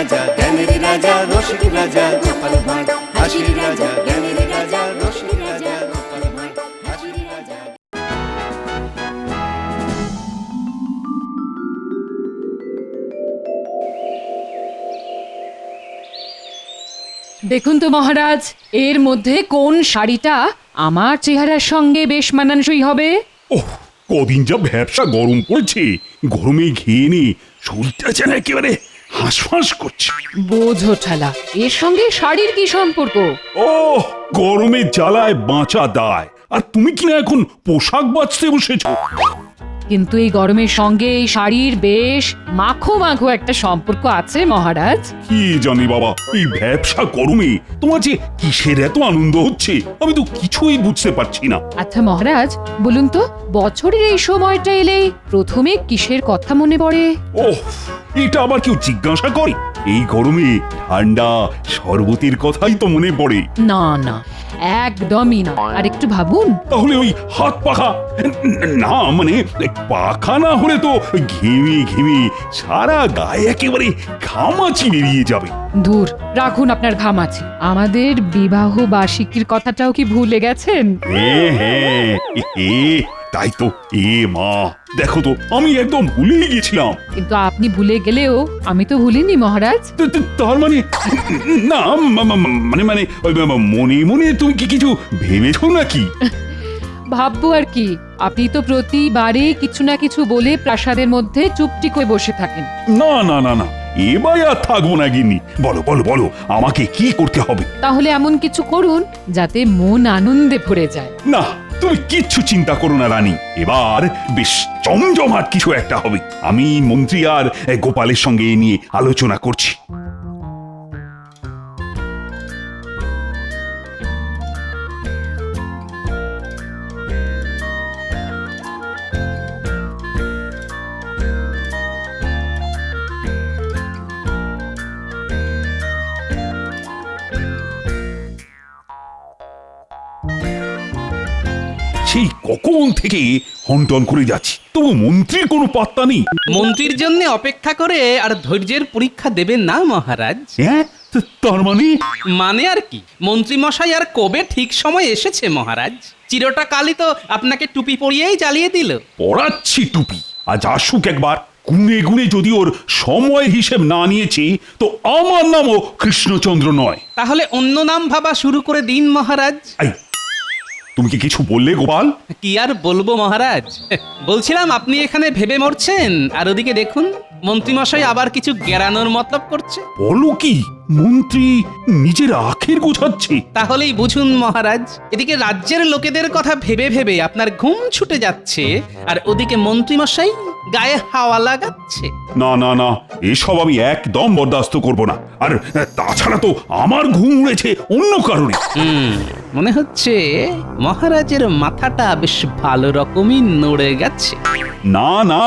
রাজা জ্ঞানের রাজা রসিক রাজা গোপাল ভাঁড় হাসির রাজা জ্ঞানের রাজা রসিক রাজা গোপাল ভাঁড় হাসির রাজা। দেখুন তো মহারাজ, এর মধ্যে কোন শাড়িটা আমার চেহারার সঙ্গে বেশ মানানসই হবে? ওহ, কদিন যা ব্যবসা গরম পড়ছে, গরমে ঘেয়ে নে শরীরটা যেন একেবারে হাঁসফাঁস করছে। বোঝো ঠালা, এর সঙ্গে শাড়ির কি সম্পর্ক? ও গরমের জ্বালায় বাঁচা দায়, আর তুমি কিনা এখন পোশাক বাঁচতে বসেছো। কিন্তু এই গরমের সঙ্গে এই শাড়ির বেশ মাখো মাখো একটা সম্পর্ক আছে মহারাজ। কি জানি বাবা, এই ব্যবসা গরমে তোমার যে কিসের এত আনন্দ হচ্ছে আমি তো কিছুই বুঝতে পারছি না। আচ্ছা মহারাজ, বলুন তো বছরের এই সময়টা এলেই প্রথমে কিসের কথা মনে পড়ে? ওহ, এটা আবার কেউ জিজ্ঞাসা করে? এই গরমে ঠান্ডা শরবতের কথাই তো মনে পড়ে। না না, একদমই না, আর একটু ভাবুন। তাহলে ওই হাত পাখা, না মানে পাখা না হলে তো ঘেমে ঘেমে সারা গায়ে একেবারে ঘামাচি বেরিয়ে যাবে। দূর রাখুন আপনার ঘামাচি, আমাদের বিবাহ বার্ষিকীর কথাটাও কি ভুলে গেছেন? হ্যাঁ হ্যাঁ, তাই তো। মা, দেখো তো আমি একদম ভুলেই গেছিলাম। কিন্তু আপনি ভুলে গেলেও আমি তো ভুলিনি মহারাজ। তার মানে না, মানে মানে ওই মনে মনে তুমি কি কিছু ভেবেছো নাকি? ভাববো আর কি, আপনি তো প্রতিবারে কিছু না কিছু বলে প্রাসাদের মধ্যে চুপটি করে বসে থাকেন। না না না না, এবার আর থাকবো না গিন্নি। বলো বলো বলো, আমাকে কি করতে হবে? তাহলে এমন কিছু করুন যাতে মন আনন্দে ভরে যায়। না, তুমি কিচ্ছু চিন্তা করো না রানী, এবার বেশ জমজমাট কিছু একটা হবে। আমি মন্ত্রী আর গোপালের সঙ্গে এ নিয়ে আলোচনা করছি। সেই কখন থেকে হন্টন করে যাচ্ছি, তবু মন্ত্রীর কোনো পাত্তা নেই। মন্ত্রীর জন্য অপেক্ষা করে আর ধৈর্যের পরীক্ষা দেবেন না মহারাজ। হ্যাঁ, তার মানে আর কি, মন্ত্রী মশাই আর কবে ঠিক সময় এসেছে মহারাজ? চিরটা কালই তো আপনাকে টুপি পরিয়েই জ্বালিয়ে দিল। পড়াচ্ছি টুপি, আজ আসুক একবার। গুনে গুনে যদি ওর সময় হিসেব না নিয়েছি তো আমার নামও কৃষ্ণচন্দ্র নয়। তাহলে অন্য নাম ভাবা শুরু করে দিন মহারাজ। তুমি কি কিছু বললে গোপাল? কি আর বলবো মহারাজ, বলছিলাম আপনি এখানে ভেবে মরছেন আর ওদিকে দেখুন মন্ত্রীমশাই আবার কিছু গেরানোর মতলব করছে। বলো কি, মন্ত্রী নিজের আখের গোছাচ্ছে? তাহলেই বুঝুন মহারাজ, এদিকে রাজ্যের লোকেদের কথা ভেবে ভেবে আপনার ঘুম ছুটে যাচ্ছে আর ওদিকে মন্ত্রীমশাই গায়ে হাওয়া লাগাচ্ছে। না না না, এসব আমি একদম বরদাস্ত করব না। আর তাছাড়া তো আমার ঘুম উড়েছে অন্য কারণে। মনে হচ্ছে মহারাজের মাথাটা বেশ ভালো রকমই নড়ে গেছে। না না,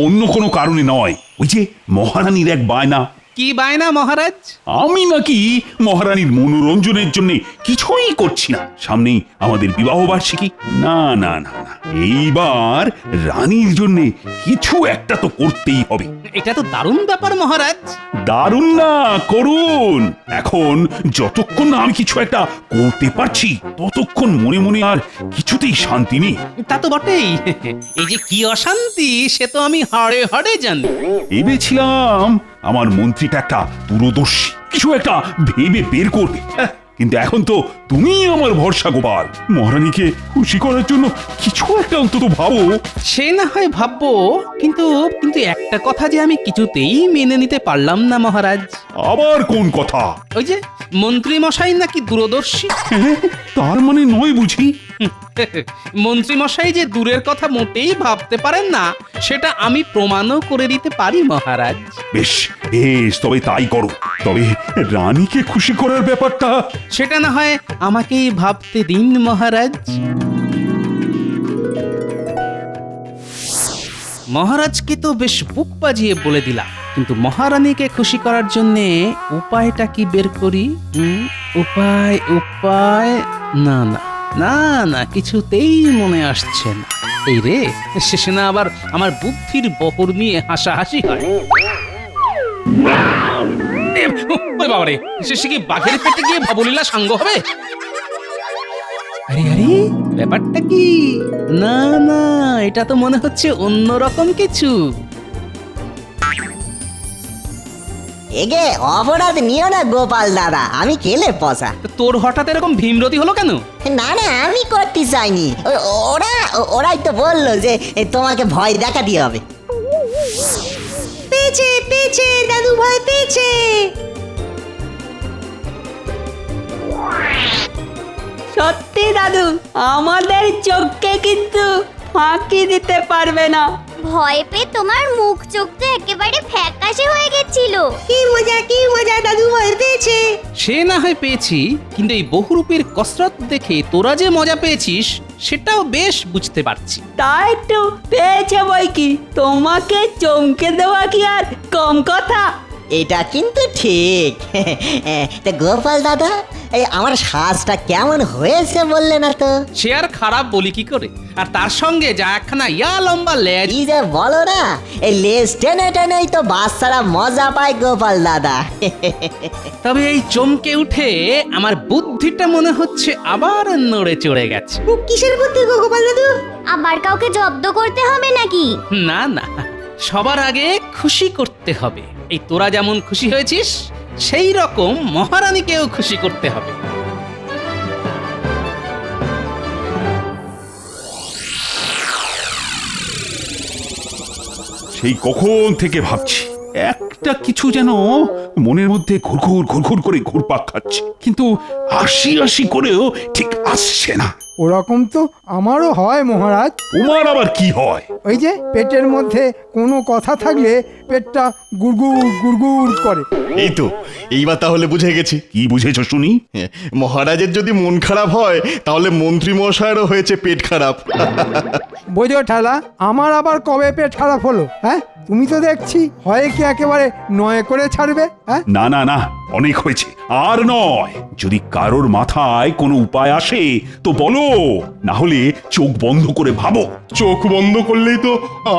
অন্য কোনো কারণে নয়। ওই যে মহারানীর এক বায়না। কি বায়না মহারাজ? আমি নাকি মহারানীর মনোরঞ্জনের জন্য কিছুই করছি না। সামনেই আমাদের বিবাহ বার্ষিকী। না না না না, এইবার রানীর জন্য কিছু একটা তো করতেই হবে। এটা তো দারুণ ব্যাপার মহারাজ। দারুণ না, করুন। এখন যতক্ষণ না আমি কিছু একটা করতে পারছি ততক্ষণ মনে মনে আর কিছুতেই শান্তি নেই। তা তো বটেই, এই যে কি অশান্তি সে তো আমি হাড়ে হাড়ে জানি। ভেবেছিলাম আমার মন্ত্রীটা একটা দূরদর্শী, কিছু একটা ভেবে বের করবে। কিন্তু এখন তো তুমি আমার ভরসা গোপাল। মহারানীকে খুশি করার জন্য কিছু একটা অন্তত ভাবো। সে না হয় ভাববো, কিন্তু কিন্তু একটা কথা যে আমি কিছুতেই মেনে নিতে পারলাম না মহারাজ। আবার কোন কথা? ওই যে মন্ত্রী মশাই নাকি দূরদর্শী। তার মানে নয় বুঝি? মন্ত্রী মশাই যে দূরের কথা মোটেই ভাবতে পারেন না সেটা আমি প্রমাণও করে দিতে পারি মহারাজ। বেশ বেশ, তবে তাই করো। তবে রানীকে খুশি করার ব্যাপারটা সেটা না হয় আমাকেই ভাবতে দিন মহারাজ। মহারাজকে তো বেশ বুক বাজিয়ে বলে দিলাম, কিন্তু মহারানীকে খুশি করার জন্য উপায়টা কি বের করি? উপায় উপায় না না না না, কিছুতেই মনে আসছে না। এই রে, শেষে না আবার আমার বুদ্ধির বহর নিয়ে হাসাহাসি হয়। ওই বাবারে, সে কি বাঘের পেটে গিয়ে ভবলীলা সাঙ্গ হবে? আরে আরে, ব্যাপারটা কি? না না, এটা তো মনে হচ্ছে অন্যরকম কিছু। এগে অপরাধ নিও না গোপাল দাদা, আমি কেলে পসা। তো তোর হঠাৎ এরকম ভীমরতি হলো কেন? না না, আমি করতে চাইনি, ওরাই তো বললো যে তোমাকে ভয় দেখাতে হবে। পেয়েছে পেয়েছে দাদু, ভয় পেয়েছে। সত্যি দাদু, আমাদের চোখকে কিন্তু ফাঁকি দিতে পারবে না। ভয় পেয়ে তোমার মুখ চোখ তো একেবারে ফ্যাকাশে হয়ে গেছিল। কি মজা দাদু, ভয় পেয়েছে। সে না হয় পেয়েছি, কিন্তু এই বহুরূপীর কসরত দেখে তোরা যে মজা পেয়েছিস সেটাও বেশ বুঝতে পারছি। তা একটু পেয়েছে বই কি, তোমাকে চমকে দেওয়া কি আর কম কথা? এটা কিন্তু ঠিক। তা গোপাল দাদা, এই আমার সাজটা কেমন হয়েছে বললে না তো? সে আর খারাপ বলি কি করে, আর তার সঙ্গে যা একখানা ইয়া লম্বা লেজ। এই যে বলো না, এই লেজ টেনে টেনেই তো বাচ্চারা মজা পায় গোপাল দাদা। তবে এই চমকে উঠে আমার বুদ্ধিটা মনে হচ্ছে আবার নড়ে চড়ে গেছে। কিসের বুদ্ধি গো গোপাল দাদু? আবার কাউকে জব্দ করতে হবে নাকি? না না, সবার আগে খুশি করতে হবে। এই তোরা যেমন খুশি হয়েছিস, সেই রকম মহারানীকেও খুশি করতে হবে। সেই কখন থেকে ভাবছি একটা কিছু যেন মনের মধ্যে ঘুরঘুর ঘুরঘুর করে ঘুরপাক খাচ্ছে, কিন্তু আশি আশি করেও ঠিক আসছে না। ওরকম তো আমারও হয় মহারাজ। তোমার আবার কি হয়? ওই যে পেটের মধ্যে কোনো কথা থাকলে পেটটা গুড়গুড় গুড়গুড় করে। এই তো, এইবার তাহলে বুঝে গেছি। কি বুঝেছো শুনি? মহারাজের যদি মন খারাপ হয় তাহলে মন্ত্রী মশাইয়েরও হয়েছে পেট খারাপ। বোঝো ঠেলা, আমার আবার কবে পেট খারাপ হলো? হ্যাঁ, তুমি তো দেখছি হয় কি একেবারে নয় করে ছাড়বে। হ্যাঁ, না না না, অনেক হয়েছে, আর নয়। যদি কারোর মাথায় কোনো উপায় আসে তো বলো, না হলে চোখ বন্ধ করে ভাবো। চোখ বন্ধ করলেই তো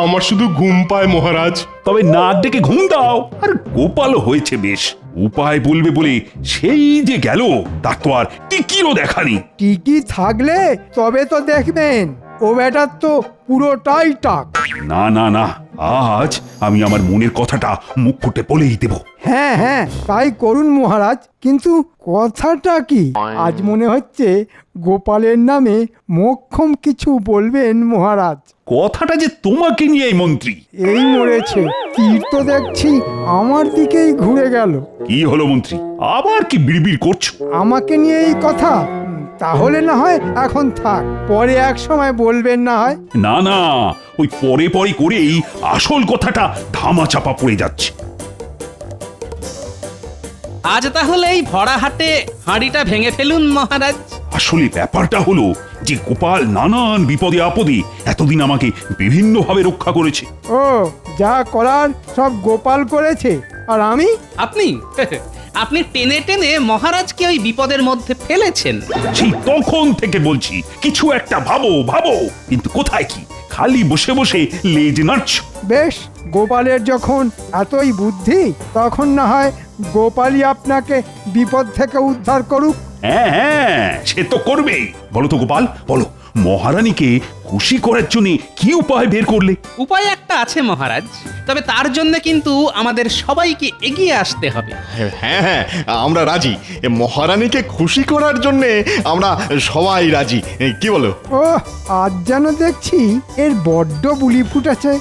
আমার শুধু ঘুম পায় মহারাজ। তবে নাক ডেকে ঘুম দাও। আর গোপাল হয়েছে বেশ, উপায় বলবে বলে সেই যে গেল, তার তো আর টিকিও দেখানি। টিকি থাকলে তবে তো দেখবেন, ও বেটার তো পুরোটাই টাক। না না না, আজ আমি আমার মনের কথাটা মুখ ফুটে বলেই দেব। হ্যাঁ হ্যাঁ, তাই করুন মহারাজ। কিন্তু কথাটা কি? আজ মনে হচ্ছে গোপালের নামে মোক্ষম কিছু বলবেন মহারাজ। কথাটা যে তোমাকে নিয়ে, মন্ত্রী। এই মরেছে, তীর তো দেখছি আমার দিকেই ঘুরে গেল। কি হলো মন্ত্রী, আবার কি বিড়বিড় করছো? আমাকে নিয়ে এই কথা? তাহলে না হয় এখন থাক, পরে এক সময় বলবেন না হয়। না না, ওই পরে পরে করেই আসল কথাটা ধামা চাপা পড়ে যাচ্ছে। আজ তাহলে এই ভরা হাটে হাঁড়িটা ভেঙে ফেলুন মহারাজ। আসলে ব্যাপারটা হলো যে গোপাল নানান বিপদে আপদে এতদিন আমাকে বিভিন্নভাবে রক্ষা করেছে। ও, যা করার সব গোপাল করেছে, আর আমি? আপনি আপনি টেনে টেনে মহারাজকে ওই বিপদের মধ্যে ফেলেছেন। সেই তখন থেকে বলছি কিছু একটা ভাবো ভাবো, কিন্তু কোথায় কি, খালি বসে বসে লেজ নাড়ছ। বেশ, গোপালের যখন এতই বুদ্ধি, তখন না হয় গোপালই আপনাকে বিপদ থেকে উদ্ধার করুক। হ্যাঁ হ্যাঁ, সে তো করবেই। বলো তো গোপাল, বলো, মহারানীকে খুশি করার জন্য কি উপায় বের করলে? উপায় একটা আছে মহারাজ, তবে তার জন্য কিন্তু আমাদের সবাইকে এগিয়ে আসতে হবে। হ্যাঁ হ্যাঁ, আমরা রাজি। মহারানীকে খুশি করার জন্য আমরা সবাই রাজি। কি বলো? ও, আজ যেন দেখছি এর বড্ড বুলি ফুটেছে।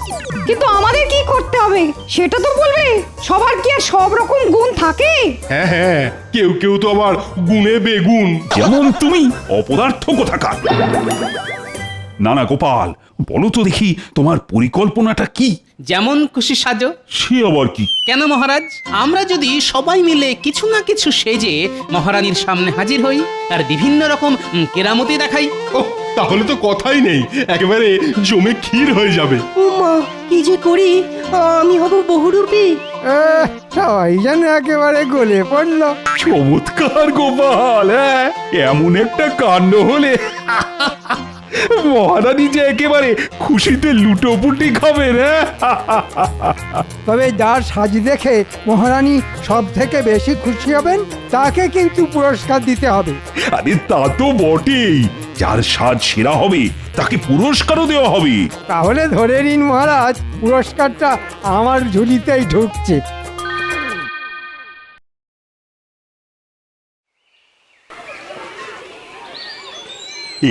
কিন্তু আমাদের কি করতে হবে সেটা তো বলবে। সবার কি আর সব রকম গুণ থাকে? হ্যাঁ হ্যাঁ, কেউ কেউ তো আবার গুণে বেগুন। যেমন তুমি, অপদার্থ কোথাকার। না না গোপাল, বলো তো দেখি তোমার পরিকল্পনাটা কি? যেমন খুশি সাজো। সে আবার কি? কেন মহারাজ, আমরা যদি সবাই মিলে কিছু না কিছু সেজে মহারানীর সামনে হাজির হই আর বিভিন্ন রকম কেরামতি দেখাই। ওহ, তাহলে তো কথাই নেই, একেবারে জমে ক্ষীর হয়ে যাবে। মা, কি যে করি, আমি হব বহুরূপী। সবাই যেন একেবারে গলে পড়লো। চমৎকার গোপাল, হ্যাঁ, এমন একটা কাণ্ড হলে মহারানী যে একেবারে খুশিতে লুটোপুটি খাবেন, হ্যাঁ? তবে যার সাজ দেখে মহারানী সব থেকে বেশি খুশি হবেন তাকে কিন্তু পুরস্কার দিতে হবে। আরে তা তো বটেই, যার সাজ সেরা হবে তাকে পুরস্কারও দেওয়া হবে। তাহলে ধরে নিন মহারাজ, পুরস্কারটা আমার ঝুলিতেই ঢুকছে।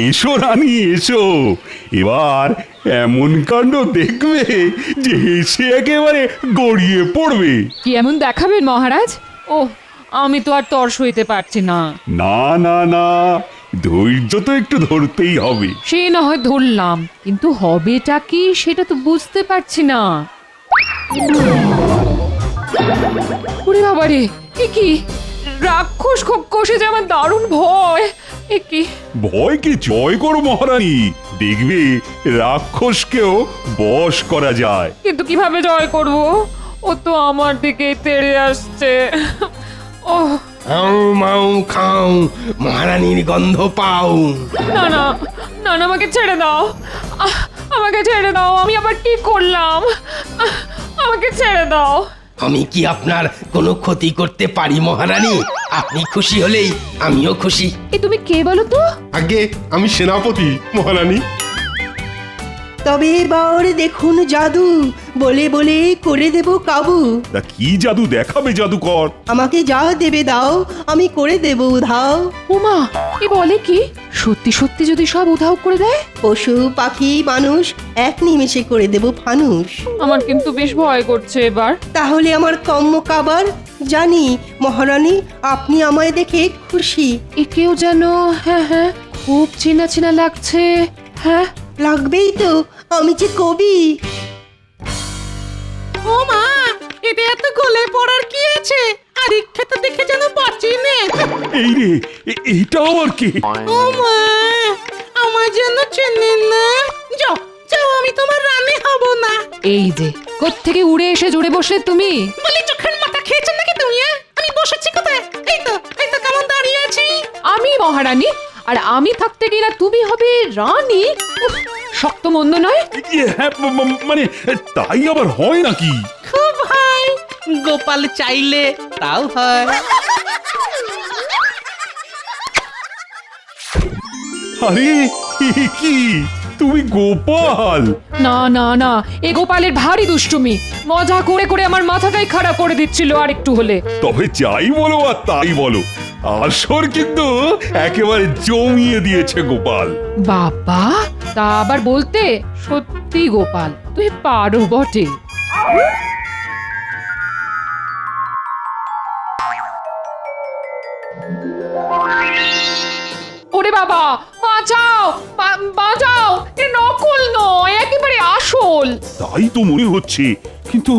এসো রানী এসো, এবার এমন কাণ্ড দেখবে যে হেসে একেবারে গড়িয়ে পড়বে। কি এমন দেখাবেন মহারাজ? ও, আমি তো আর তর সইতে পারছি না। না না না, ধৈর্য তো একটু ধরতেই হবে। সে না হয় ধরলাম, কিন্তু হবেটা কি সেটা তো বুঝতে পারছি না। ওরে বাবারে, এ কি রাক্ষস কষে যে আমার দারুণ ভয়। এ কি ভয়কে জয় করো মহারানী, দেখবে রাক্ষসকেও বশ করা যায়। কিন্তু কিভাবে জয় করব? ও তো আমার দিকে তেড়ে আসছে। ও হাউ মাউ খাও, মহারানীর গন্ধ পাও। না না না না, আমাকে ছেড়ে দাও, আমাকে ছেড়ে দাও। আমি আবার কি করলাম? আমাকে ছেড়ে দাও। আমি কি আপনার কোনো ক্ষতি করতে পারি মহারানী? আপনি খুশি হলেই আমিও খুশি। এ তুমি কে বলো তো? আগে আমি সেনাপতি মহারানী। তবে এবার দেখুন জাদু, বলে বলে করে দেব কাবু। তা কি জাদু দেখাবে জাদুকর? আমাকে যা দেবে দাও, আমি করে দেব উধাও। উমা, এ বলে কি? সত্যি সত্যি যদি সব উধাও করে দেয়? পশু পাখি মানুষ এক নিমেষে করে দেব ফানুষ। আমার কিন্তু বেশ ভয় করছে এবার। তাহলে আমার কম্ম কাবার, জানি মহারানী আপনি আমায় দেখে খুশি। একেও যেন, হ্যাঁ হ্যাঁ, খুব চেনা চেনা লাগছে। হ্যাঁ, লাগবেই তো, আমি যে কবি। ও মা, এটা এত গলে পড়ার কি আছে? আর ইচ্ছাটা দেখে যেন বাঁচি নে। এই রে, এইটা আবার কে? ও মা, আমার যেন চেনেন না। যাও যাও, আমি তোমার রানী হব না। এই যে কোত্থেকে উড়ে এসে জুড়ে বসলে তুমি? বলি চোখের মাথা খেয়েছেন নাকি তুমি? আমি বসেছি কোথায়? এই তো কেমন দাঁড়িয়ে আছি। আমি মহারানী, আর আমি থাকতে গেলে তুমি হবে রানী? উফ, শক্ত মন্দ নয়। হ্যাঁ, মানে তাই আবার হয় নাকি? খুব হয়, গোপাল চাইলে তাও হয়। আরে এ কি, তুমি গোপাল? না না না, এ গোপালের ভারী দুষ্টুমি। মজা করে করে আমার মাথাটাই খারাপ করে দিচ্ছিল আর একটু হলে। তবে যাই বলো আর তাই বলো, আসর কিন্তু একেবারে জমিয়ে দিয়েছে গোপাল। বাবা, তা আবার বলতে? সত্যি গোপাল, তুই পারো বটে। ওরে বাবা, বাঁচাও, বাঁচাও! এ নকল নয়, একেবারে আসল। তাই তো মনে হচ্ছে, কিন্তু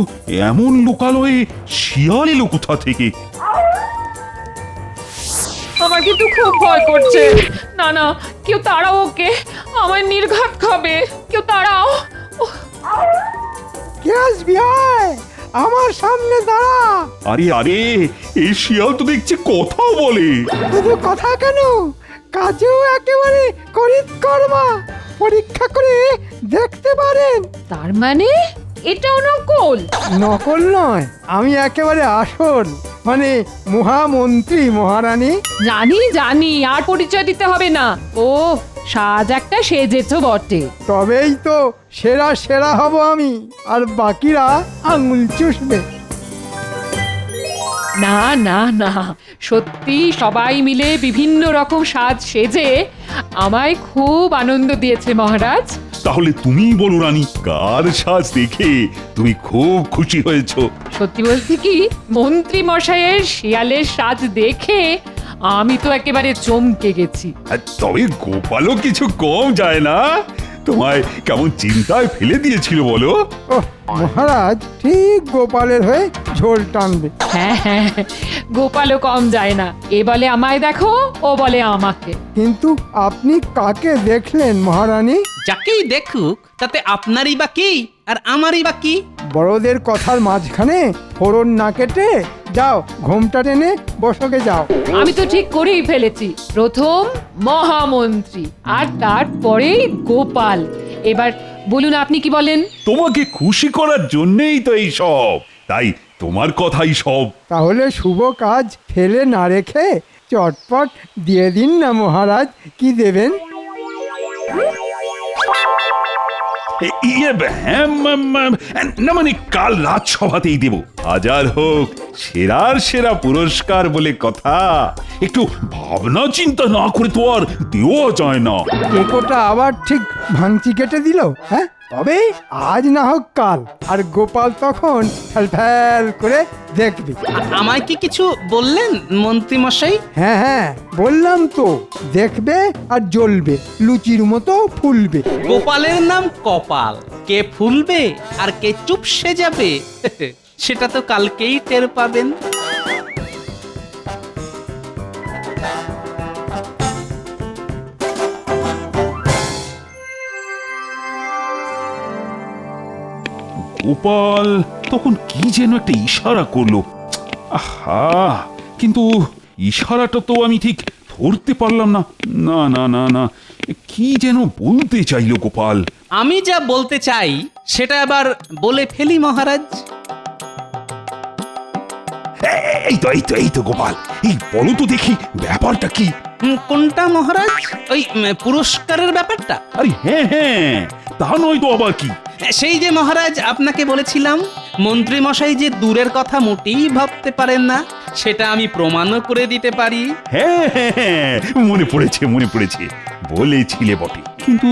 এমন লোকালয়ে শিয়াল এলো কোথা থেকে? আমার কিন্তু খুব ভয় করছে। না না, কেউ তাড়াও ওকে, আমার নির্ঘাত খাবে। কেউ তাড়াও। উহ, কে আসবি আয়, আমার সামনে দাঁড়া। আরে আরে, এই শিয়াল তো দেখছি কথাও বলে। শুধু কথা কেন, কাজেও একেবারে করিত কর্মা। পরীক্ষা করে দেখতে পারেন। তার মানে এটাও নকল? নকল নয়, আমি একেবারে আসল, মানে মহামন্ত্রী মহারানী। জানি জানি, আর পরিচয় দিতে হবে না। ও, সাজ একটা সেজেছো বটে। তবেই তো সেরা সেরা হব আমি, আর বাকিরা আঙুল চুষবে। না না না, সত্যি সবাই মিলে বিভিন্ন রকম সাজ সেজে আমায় খুব আনন্দ দিয়েছে মহারাজ। তাহলে তুমিই বলো রানী, কার সাজ দেখে তুমি খুব খুশি হয়েছো? সত্যি বলতে কি, মন্ত্রী মশাইয়ের শিয়ালের সাজ দেখে আমি তো একেবারে চমকে গেছি। আর তবে গোপালও কিছু কম যায় না, তোমায় কেমন চিন্তায় ফেলে দিয়েছিল বলো? ওহ, মহারাজ ঠিক গোপালের হয়ে ঝোল টানবে। হ্যাঁ হ্যাঁ, গোপালও কম যায় না। এ বলে আমায় দেখো, ও বলে আমাকে। কিন্তু আপনি কাকে দেখলেন মহারানী? যাকেই দেখুক তাতে আপনারই বা কি আর আমারই বা কি? বড়দের কথার মাঝখানে ফোড়ন না কেটে যাও ঘোমটা টেনে বসকে যাও। আমি তো ঠিক করেই ফেলেছি, প্রথম মহামন্ত্রী আর তারপরেই গোপাল। এবার বলুন আপনি কি বলেন? তোমাকে খুশি করার জন্যেই তো এই সব, তাই তোমার কথাই সব। তাহলে শুভ কাজ ফেলে না রেখে চটপট দিয়ে দিন না মহারাজ, কি দেবেন? হ্যাঁ, না মানে কাল রাজসভাতেই দেব। হাজার হোক সেরার সেরা পুরস্কার বলে কথা, একটু ভাবনা চিন্তা না করে তো আর দেওয়া যায় না। কেকোটা আবার ঠিক ভাঙচি কেটে দিল। হ্যাঁ, তবে আজ না হোক কাল, আর গোপাল তখন ফ্যাল করে দেখবে। আমায় কি কিছু বললেন মন্ত্রী মশাই? হ্যাঁ হ্যাঁ, বললাম তো, দেখবে আর জ্বলবে, লুচির মতো ফুলবে। গোপালের নাম কপাল, কে ফুলবে আর কে চুপসে যাবে সেটা তো কালকেই টের পাবেন। গোপাল তখন কি যেন একটা ইশারা করলো। আহা, কিন্তু ইশারাটা তো আমি ঠিক ধরতে পারলাম না। না না না না, কি যেন বলতে চাইলো গোপাল। আমি যা বলতে চাই সেটা আবার বলে ফেলি মহারাজ। এই তো গোপাল, এই বলো তো দেখি ব্যাপারটা কি? কোনটা মহারাজ? ওই পুরস্কারের ব্যাপারটা? আরে হ্যাঁ হ্যাঁ, তা নয় তো আবার কি? সেই যে মহারাজ আপনাকে বলেছিলাম মন্ত্রী মশাই যে দূরের কথা মোটেই ভাবতে পারেন না, সেটা আমি প্রমাণও করে দিতে পারি। হ্যাঁ হ্যাঁ হ্যাঁ, মনে পড়েছে, বলেছিলে বটে, কিন্তু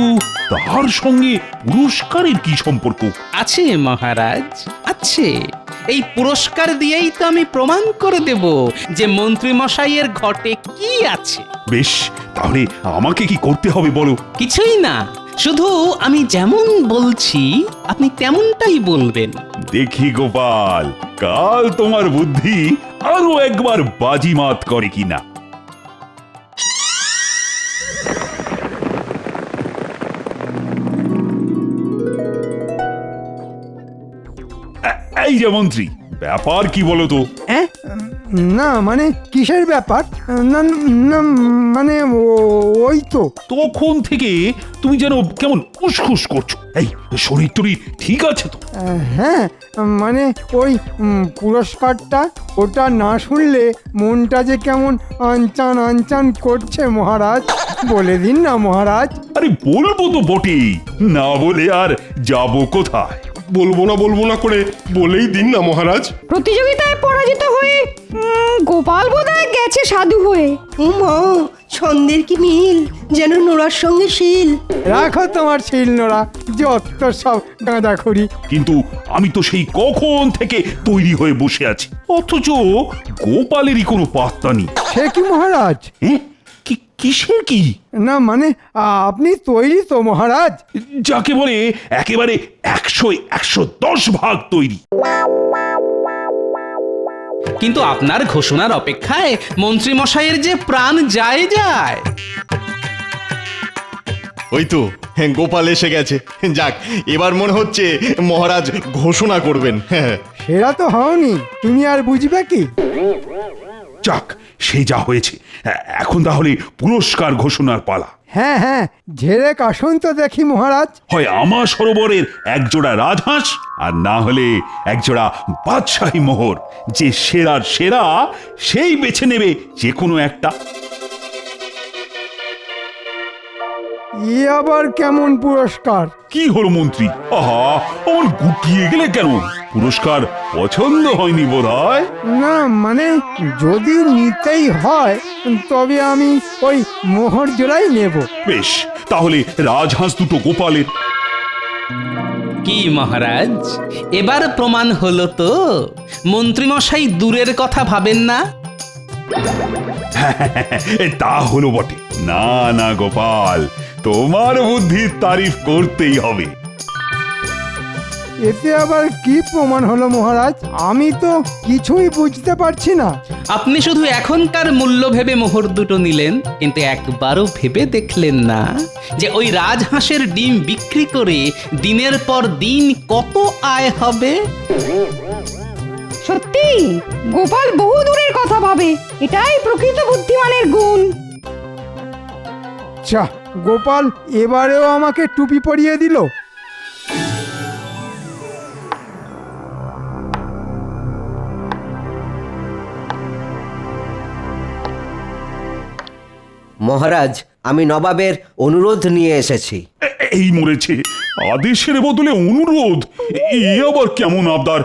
তার সঙ্গে পুরস্কারের কি সম্পর্ক? আছে মহারাজ, আছে। এই পুরস্কার দিয়েই তো আমি প্রমাণ করে দেব যে মন্ত্রী মশাইয়ের ঘটে কি আছে। বেশ, তাহলে আমাকে কি করতে হবে বলো? কিছুই না, শুধু আমি যেমন বলছি আপনি তেমনটাই বলবেন। দেখি গোপাল, কাল তোমার বুদ্ধি আরো একবার বাজিমাত করে কিনা। এই যে মন্ত্রী, ব্যাপার কি বলো তো? না মানে কিসের ব্যাপার? না না মানে ওই তো। তখন থেকে তুমি যেন কেমন উসখুস করছো। এই শরীর টরীর ঠিক আছে তো? হ্যাঁ, মানে ওই পুরস্কারটা, ওটা না শুনলে মনটা যে কেমন আনচান আনচান করছে মহারাজ, বলে দিন না মহারাজ। আরে বলবো তো বটেই, না বলে আর যাবো কোথায়? বলবো না করে বলেই দিন না মহারাজ। প্রতিযোগিতায় পরাজিত হয়ে গোপাল বোধহয় গেছে সাধু হয়ে। উমা, ছন্দের কি মিল, যেন নোড়ার সঙ্গে শিল। রাখো তোমার শিল নোড়া, যত সব গাঁদাখড়ি। কিন্তু আমি তো সেই কখন থেকে তৈরি হয়ে বসে আছি, অথচ গোপালেরই কোনো পাত্তা নেই। সে কি মহারাজ? কিসের কি? না মানে আপনি তৈরি তো মহারাজ? যাকে বলে একেবারে 100-110 ভাগ তৈরি। কিন্তু আপনার ঘোষণার অপেক্ষায় মন্ত্রী মশাইয়ের যে প্রাণ যায়। ওই তো গোপাল এসে গেছে। যাক, এবার মনে হচ্ছে মহারাজ ঘোষণা করবেন। সেটা তো হওনি, তুমি আর বুঝবে কি? যাক, সে যা হয়েছে, এখন তাহলে পুরস্কার ঘোষণার পালা। হ্যাঁ হ্যাঁ, ঝেড়ে কাশুন তো দেখি মহারাজ। হয় আমার সরোবরের একজোড়া রাজহাঁস, আর না হলে একজোড়া বাদশাহী মোহর। যে সেরার সেরা সেই বেছে নেবে যে কোনো একটা। ই আবার কেমন পুরস্কার? কি হলো মন্ত্রী? আহা, আমার গুটিয়ে গেলে কেন? পুরস্কার পছন্দ হয়নি বোধহয়? না মানে যদি নিতেই হয় তবে আমি ওই মোহর জোড়াই নেব। বেশ, তাহলে রাজহাঁস দুটো গোপালের। কি মহারাজ, এবার প্রমাণ হলো তো মন্ত্রী মশাই দূরের কথা ভাবেন না। তা হলো বটে। না না গোপাল, তোমার বুদ্ধির তারিফ করতেই হবে। এতে আবার কি প্রমাণ হলো মহারাজ? আমি তো কিছুই বুঝতে পারছি না। আপনি শুধু এখনকার মূল্য ভেবে মোহর দুটো নিলেন, কিন্তু একবারও ভেবে দেখলেন না যে ওই রাজহাঁসের ডিম বিক্রি করে দিনের পর দিন কত আয় হবে। সত্যি গোপাল বহু দূরের কথা ভাবে, এটাই প্রকৃত বুদ্ধিমানের গুণ। চা, গোপাল এবারেও আমাকে টুপি পরিয়ে দিল। মহারাজ, আমি নবাবের অনুরোধ নিয়ে এসেছি। এই মরেছে, আদেশের বদলে অনুরোধ, এ আবার কেমন আবদার?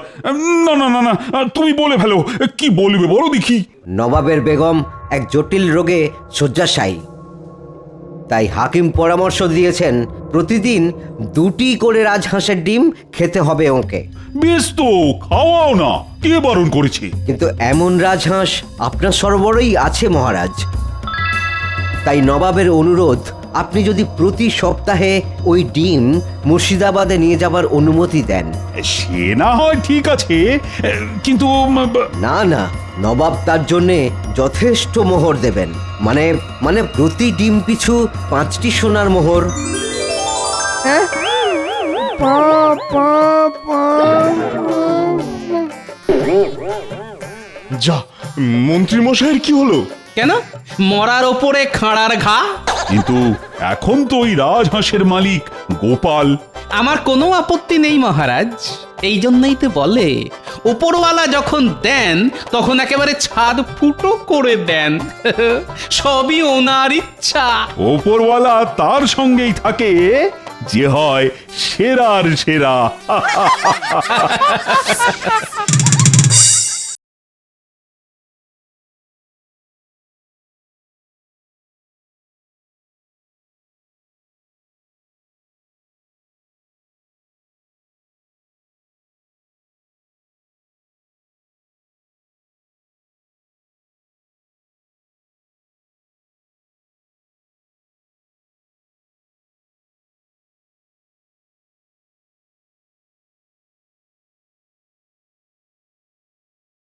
না না না না, তুমি বলে ফেলো, কি বলবে বলো দেখি। নবাবের বেগম এক জটিল রোগে শয্যাশায়ী, তাই হাকিম পরামর্শ দিয়েছেন প্রতিদিন 2টি করে রাজহাঁসের ডিম খেতে হবে ওকে। বেশ তো, খাওয়াও না, কে বারণ করেছে? কিন্তু এমন রাজহাঁস আপনার সরবরাহই আছে মহারাজ। তাই নবাবের অনুরোধ, আপনি যদি প্রতি সপ্তাহে ওই ডিম মুর্শিদাবাদে নিয়ে যাবার অনুমতি দেন। সে না হয় ঠিক আছে, কিন্তু না না, নবাব তার জন্যে যথেষ্ট মোহর দেবেন, মানে মানে প্রতি ডিম পিছু 5টি সোনার মোহর। হ্যাঁ? পা, পা, পা, যা, মন্ত্রী মশাইয়ের কি হলো? কেন, মরার ওপরে খাঁড়ার ঘা? কিন্তু এখন তো ওই রাজহাঁসের মালিক গোপাল। আমার কোনো আপত্তি নেই মহারাজ, এই জন্যই তো বলে উপরওয়ালা যখন দেন তখন একেবারে ছাদ ফুটো করে দেন। সবই ওনার ইচ্ছা। ওপরওয়ালা তার সঙ্গেই থাকে, যে হয় সেরার সেরা।